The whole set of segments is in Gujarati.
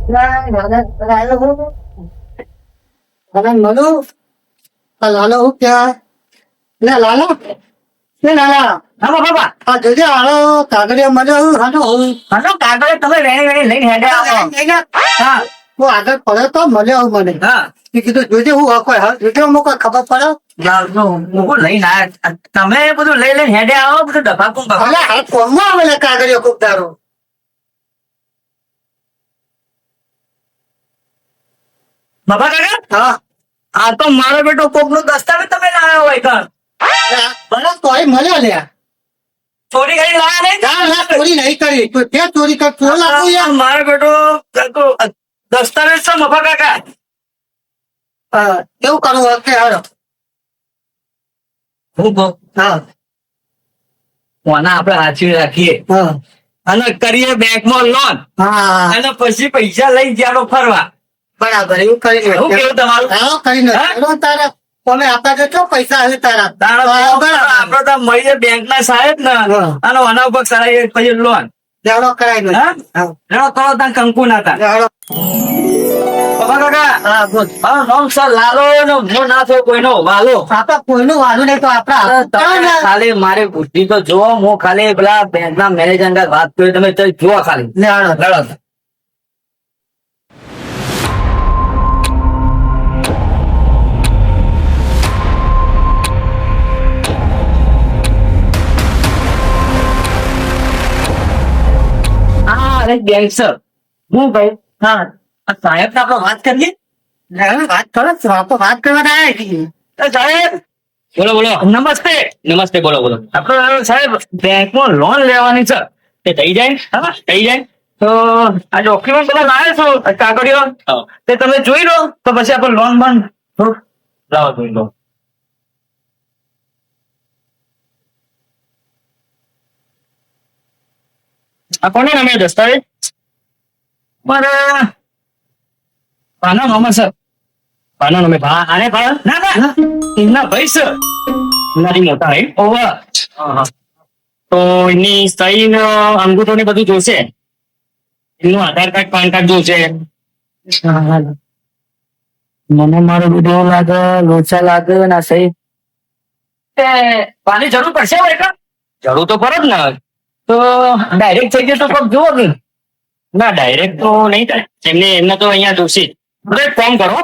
લાલો હું ક્યાં લે લાલા લે લાલા હા બાબા આ જોજે હાલો કાગળિયા મજો હાલો હાલો કાગળ તમે વેણી વેણી લઈને હેડે આવો. હા હું આગળ પડે તો મળ્યો હું મને હા મેં કીધું જોજે હું કોઈ જોજે હું કોઈ ખબર પડે હું લઈને આયા તમે બધું લઈ લઈને હેડે આવો બધું ડબાકું ભલે હાલ કોમમાં આવેલા કાગળિયો ખૂબ દારો બાબા કાકા હા આ તો મારો બેટો કોક નો દસ્તાવેજ તમે લાવ્યા હોય કણ બરાબર તોય મળ્યો લ્યા ચોરી કરી લાયા ને ના ના ચોરી નહીં કરી તો ક્યાં ચોરી કર ચોર લાગુ યાર મારો બેટો દસ્તાવેજ છે મફા કાકા કેવું કરવું હકે હારો હું કહું હા કોના આપણે હાચવી રાખીએ હા અને કરીએ બેંકમાં લોન હા અને પછી પૈસા લઈ ગયા ફરવા. બરાબર એવું કરી શું કેવું તમારું? હા કરી હા? તારા તમે આપણા જો પૈસા આવે તારા આપડે તો મળીએ બેંક ના સાહેબ ને હા. અને આના ઉપર કરાવીએ પછી લોન. દેવડો કરાઈ લો હા? લેણો કરો ત્યાં કંકુ ના તા દેવડો બાબા કાકા હા બોલ હા નોમ સર લાલો નો મો ના થયો કોઈનો વાલો. આપડા કોઈનું વાલું નહીં તો તમે ખાલી મારી બુદ્ધિ તો જુઓ હું ખાલી પેલા બેંક ના મેનેજર અંગે વાત કરી તમે તો જુઓ ખાલી લડો. હા અરે બેંક સર હું ભાઈ હા આ સાહેબ ને આપણે વાત કરીએ. વાત કરો વાત કરવા આવ્યા છીએ સાહેબ બોલો બોલો નમસ્તે નમસ્તે બોલો બોલો આપણે સાહેબ બેંકમાં લોન લેવાની છે તે થઈ જાય હા થઈ જાય તો આ ડોક્યુમેન્ટ બધા લાવે છો કાગળિયો તે તમે જોઈ લો તો પછી આપણે લોન બંધ થોડું લાવો જોઈ લો. આ કોને નામે દસ્તાવેજ મારા પાના નામે સર પાના નામે આને પાના ના ના એમના ભાઈ સર એમનાથી મોટા હે ઓવર તો એમની સહી ને અંગૂઠો ને બધું જોશે એમનું આધાર કાર્ડ પાન કાર્ડ જોશે. મને મારો વિડીયો એવું લાગે લોચા લાગે ના સહી પાની જરૂર પડશે ભાઈ જરૂર તો પડે જ ને તો ડાયરેક્ટ થઈ જાય તો કોક જુઓ કે ના ડાયરેક્ટ તો નહીં થાય એમને તો અહીંયા જોશે. એક ફોન કરો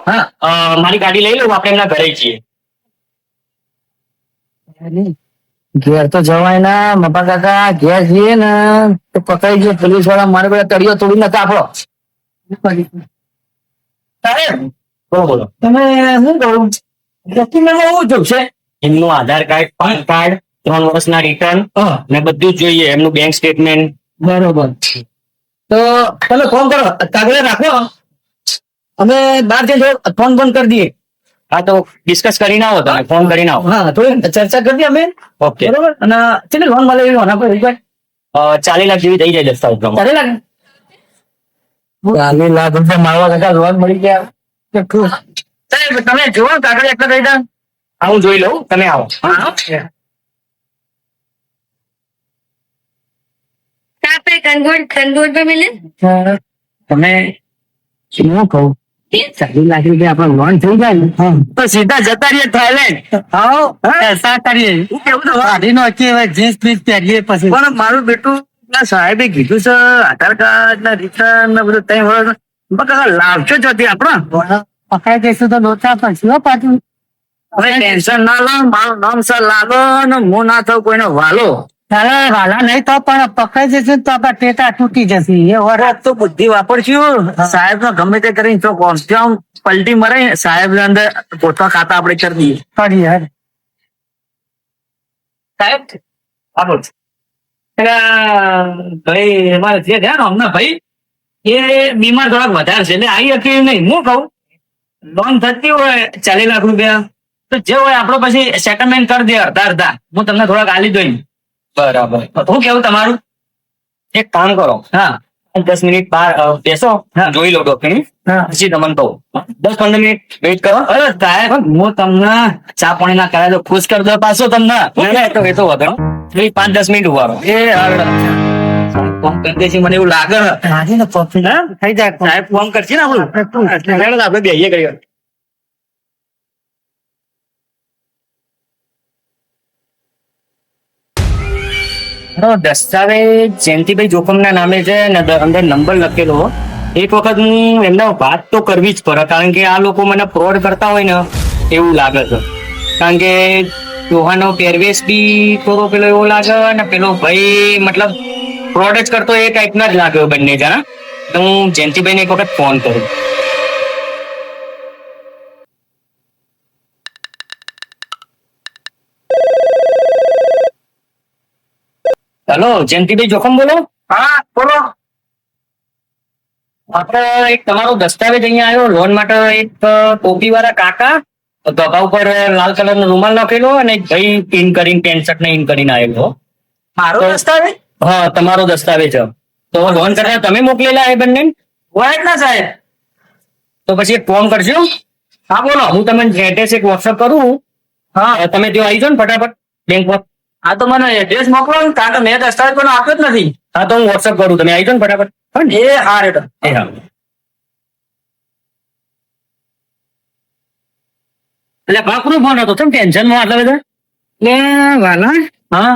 મારી ગાડી લઈ લઉં આપણે એમના ઘરે જઈએ. ઘેર તો જવાય ના મપા કાકા ઘેર જઈએ ને તો પકડી ગયો પોલીસ વાળા મારે બધા તળિયો તોડી નતા આપણો. સાહેબ બોલો બોલો તમે શું કહું ડોક્યુમેન્ટમાં એવું જોશે એમનું આધાર કાર્ડ પાન કાર્ડ 3 વર્ષના રિટર્ન ને બધું જ જોઈએ એમનું બેંક સ્ટેટમેન્ટ. બરોબર તો તમે ફોન કરો કાગળ રાખો અમે બહાર જઈને ફોન બંધ કરી દઈએ. હા તો ડિસ્કસ કરીને આવો તમે ફોન કરીને આવો. હા થોડી ચર્ચા કરી દઈએ અમે ઓકે બરોબર અને કેટલી લોન મળે એવી આના પર 40 લાખ જેવી થઈ જાય દસ્તાવેજ 40 લાખ 40 લાખ રૂપિયા મારવા કાકા લોન મળી ગયા. સાહેબ તમે જુઓ કાગળ એકલા થઈ જાય હું જોઈ લઉં તમે આવો. તમે શું કહું 40 લાખ રૂપિયા આપડે લોન થઈ જાય ને તો સીધા જતા રહીએ થાઈલેન્ડ. પણ મારું બેટું સાહેબે કીધું છે આધાર કાર્ડ ના રિટર્ન ને બધું 3 વર્ષ લાવશો જ હતી આપણો પકડાઈ જઈશું તો લોચા પડશે પાછું હવે ટેન્શન ના લો મારું નામ સર લાગો ને હું ના થઉં કોઈનો વાલો. તારે વાલા નહીં તો પણ પકડાઈ જશે તો આપડા ટેટા તૂટી જશે એ વરસ તો બુદ્ધિ વાપરશું સાહેબ નો ગમે તે કરીને તો કોન્સ્ટ્યુમ પલટી મરે સાહેબ ને અંદર પોતા ખાતા આપણે કરી દઈએ. કરી યાર સાહેબ આપો ભાઈ અમારે જે છે ને અમને ભાઈ એ બીમાર થોડાક વધારે છે એટલે આવી શકે નહીં. હું કહું લોન થતી હોય 40 લાખ રૂપિયા તો જે હોય આપડે પછી સેટલમેન્ટ કરી દે અડધા હું તમને થોડાક આલી દઉં. બરાબર હું કેવું તમારું એક કામ કરો 10 મિનિટ બહાર બેસો જોઈ લો ડોક્યુમેન્ટ પછી તમને કહું 10-15 મિનિટ વેઇટ કરો. અરે સાહેબ હું તમને ચા પાણી ના કરાય તો ખુશ કરી દો પાછો તમને એ તો વધો 5-10 મિનિટ ઉભા રહો. એ ફોન કરી દેશે મને એવું લાગે. હાજી ને પ્રોફિટ થઈ જાય સાહેબ ફોન કરશે ને આપણું એટલે હેડો આપણે બેહીએ કરીએ. દસ્તાવેજ જયંતિભાઈ જોખમના નામે છે ને અંદર નંબર લખેલો. એક વખત હું એમને વાત તો કરવી જ પડે કારણ કે આ લોકો મને ફ્રોડ કરતા હોય ને એવું લાગે છે. કારણ કે દોહાનો પહેરવેશ બી થોડો પેલો એવો લાગે ને પેલો ભાઈ મતલબ ફ્રોડ જ કરતો એ ટાઈપના જ લાગે બંને જણા. તો હું જયંતિભાઈને એક વખત ફોન કરું. હેલો જયંતિભાઈ જોખમ બોલો. હા બોલો. આપણે એક તમારો દસ્તાવેજ અહીંયા આવ્યો લોન માટે. એક ટોપી વાળા કાકા ગભા ઉપર લાલ કલર નો રૂમાલ નાખેલો અને એક ભાઈ ઇન કરીને પેન્ટ શર્ટ ને ઇન કરીને આવેલો. મારો દસ્તાવેજ હા તમારો દસ્તાવેજ છે. તો લોન કરવા તમે મોકલેલા એ બંને હોય ના સાહેબ. તો પછી એક ફોન કરજો. હા બોલો. હું તમને એડ્રેસ એક વોટ્સઅપ કરું. હા તમે ત્યાં આવી જાઓ ને ફટાફટ બેંક પર. આ તો મને એડ્રેસ મોકલો ને કારણ કે મેં દસ્તાવેજ પણ આપ્યો જ નથી. હા તો હું વોટ્સઅપ કરું તમે આવી જાઓ ને ફટાફટ. એ હા રેડો. એ હા. એટલે ભાકરો ફોન હતો કેમ ટેન્શન માં આટલા બધા? લે વાલા હા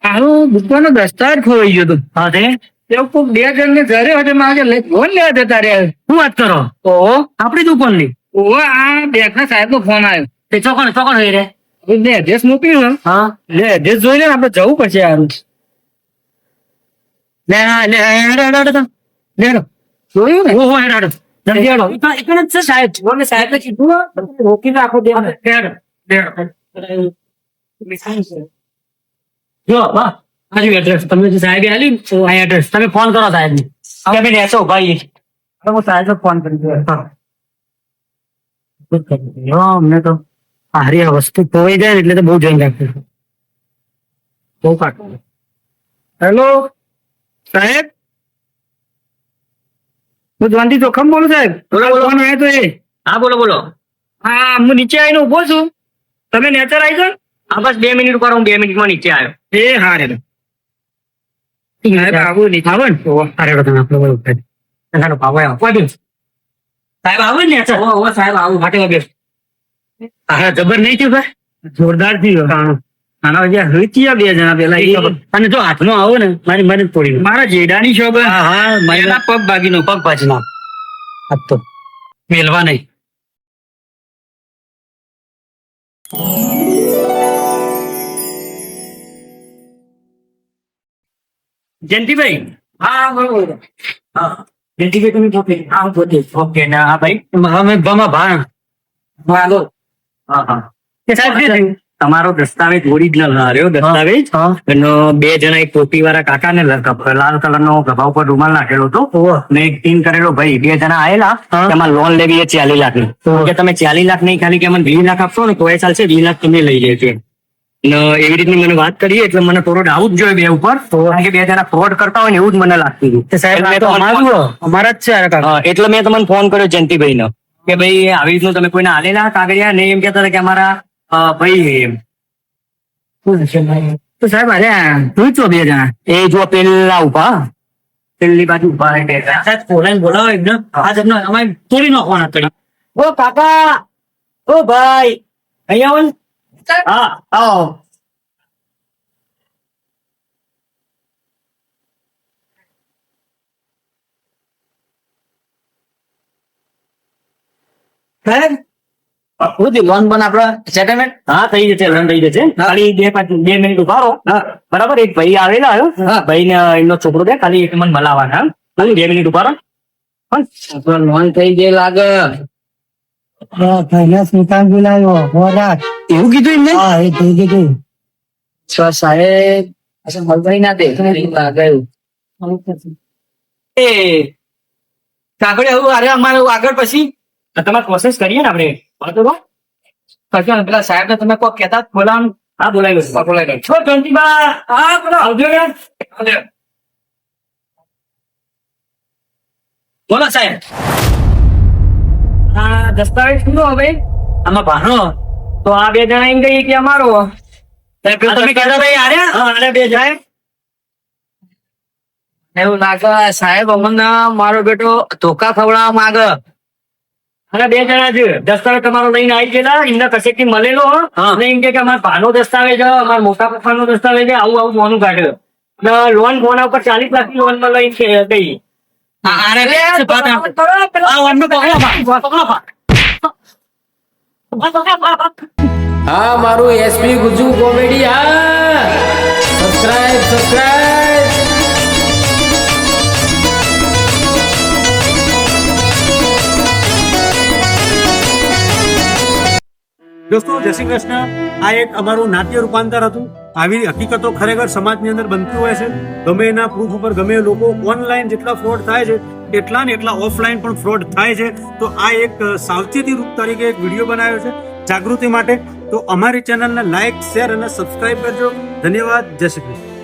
આનું દુકાનનો દસ્તાવેજ ખોવાઈ ગયો હતો. હા તે એવું કોઈક 2 જણને ઘરે હતો માગે ફોન લેવા જતા રહ્યા. શું વાત કરો? ઓહો આપણી દુકાન ની ઓહો આ બેંકના સાહેબનો ફોન આવ્યો. તે ચોકણ ચોકણ હોય રે. મેં એડ્રેસ મોકલ્યું ને. હા લે એડ્રેસ જોઈ લે ને આપણે જવું પડશે યાર. લે લે હેડો હેડો હેડો. લે જોયું ને. ઓહો હેડો હેડો. જલ્દી હેડો. એકણ જ છે સાહેબ. મને સાહેબે કીધું રોકી રાખો દે. હેડો હેડો. જો બા આજુ એડ્રેસ તમને જે સાહેબે આલ્યું ને આ એડ્રેસ તમે ફોન કરો સાહેબને કે ભાઈ નેસો ભાઈ. હું સાહેબને ફોન કરી દઉં. અમને તો હારી આ વસ્તુ ખોવાઈ જાય ને એટલે તો બહુ ધ્યાન રાખવું. બહુ કાઢવું. હેલો સાહેબ હું દ્વાનથી જોખમ બોલું સાહેબ. બોલો, બોલો. ફોન આવ્યો તો એ. હા બોલો બોલો. હા હું નીચે આવીને ઉભો છું. તમે નેચર આવી જાઓ. હા બસ 2 મિનિટ કરો હું 2 મિનિટમાં નીચે આવ્યો. એ હા રે સાહેબ આવું નહીં આવે ને અરે તમે આપણો બોલો એનો ભાવ આવ્યો કોઈ દિવસ સાહેબ આવે ને અચ્છા ઓ સાહેબ આવું માટે બેસ. હા જબર નહીં થયું ભાઈ. જોરદાર થી આના જ્યાં હળચીયા 2 જણા પેલા એ અને જો હાથમાં આવો ને મારી મને તોડી મારા જેડાની શોપ હા હા મારી પગ ભાગીનો પગ પાછના આ તો મેલવા નહીં. જયંતિભાઈ હા બરોબર. હા જયંતિભાઈ તમે પોતે હા પોતે ઓકે ને હા ભાઈ અમે ભમા ભાણ વાલો. હા હા કે સાહેબ શું થયું? તમારો દસ્તાવેજ ઓરિજિનલ રહ્યો દસ્તાવેજ એનો 2 જણા એક ટોપી વાળા કાકા ને લાલ કલર નો ગભા ઉપર રૂમાલ નાખેલો હતો ને એક ટીન કરેલો ભાઈ 2 જણા આયેલા તેમાં લોન લેવી એ 40 લાખ ની કે તમે 40 લાખ નહીં ખાલી કે મને 20 લાખ આપશો ને તો એ ચાલશે 20 લાખ તમે લઈ લેજો. ને એવી રીતની મને વાત કરી એટલે મને થોડો ડાઉટ જોયો બે ઉપર કારણ કે 2 જણા ફ્રોડ કરતા હોય ને એવું જ મને લાગતું હતું. સાહેબ એટલે આ તો અમારા જ છે આ કાકા. હા, એટલે મેં તમને ફોન કર્યો જયંતિભાઈ નો કે ભાઈ આવી રીતનું તમે કોઈને આલેલા કાગળિયા ને એમ કહેતા હતા કે અમારા ભાઈ તો સાહેબ અરે જોઈ છો 2 જણા એ જો પેલા ઉભા પેલી બાજુ ઉભા રહે બે જણા. સાહેબ બોલાઈને બોલાવો એકદમ આ તમને અમારે તોડી નાખવાના કરી. ઓ કાકા ઓ ભાઈ અહીંયા આવો ને. હા આવો. સાહેબ હું લોન પણ આપડે સેટલમેન્ટ હા થઈ જશે રન થઈ જશે ખાલી 2 મિનિટ ઉભા રહો. બરાબર એક ભાઈ આવેલા ભાઈ ને એમનો છોકરો છે ખાલી એક મને મળવાના ખાલી 2 મિનિટ ઉભા રહો. લોન થઈ જાય લાગે. પહેલા સ્મિતાન બોલાવ્યો હોરાત. એવું કીધું એમને હા એ થઈ ગયું. સાહેબ મળવાય ના દે લાગે એવું. એ કાગળ એવું અરે અમારે આગળ પછી તમારે પ્રોસેસ કરીએ ને આપણે પછી પેલા સાહેબ ને તમે કોઈ કહેતા બોલાવાનું. હા બોલાવી લો બોલાવી લો. છો જયંતિબા હા બોલો આવજો યાર. બોલો સાહેબ આ દસ્તાવેજ શું હવે આમાં ભાનો તો આ 2 જણા એમ કહીએ કે અમારો સાહેબ તમે કહેતા ભાઈ આરે હા આરે 2 જાય એવું લાગે સાહેબ અમને મારો બેટો ધોકા ખવડાવવા માંગે. અને 2 જણા છે દસ્તાવેજ તમારો લઈને આવી ગયેલા એમને કશેકથી મળેલો અને એમ કે અમારા ભાનો દસ્તાવેજ અમારા મોટા પપ્પાનો દસ્તાવેજ આવું આવું મોનું કાઢ્યો લોન ફોન ઉપર 40 લાખની લોન માં લઈને ગઈ. હા મારું એસપી ગુજુ કોમેડી હા સબસ્ક્રાઇબ દોસ્તો જય શ્રી કૃષ્ણ. આ એક અમારું નાટ્ય રૂપાંતર હતું. આવી હકીકતો ખરેખર સમાજની અંદર બનતી હોય છે. ગમે એના પ્રૂફ ઉપર ગમે એ લોકો ઓનલાઈન જેટલા ફ્રોડ થાય છે એટલા ને એટલા ઓફલાઈન પણ ફ્રોડ થાય છે. તો આ એક સાવચેતી રૂપ તરીકે એક વિડીયો બનાવ્યો છે જાગૃતિ માટે. તો અમારી ચેનલને લાઈક શેર અને સબસ્ક્રાઇબ કરજો. ધન્યવાદ. જય શ્રી કૃષ્ણ.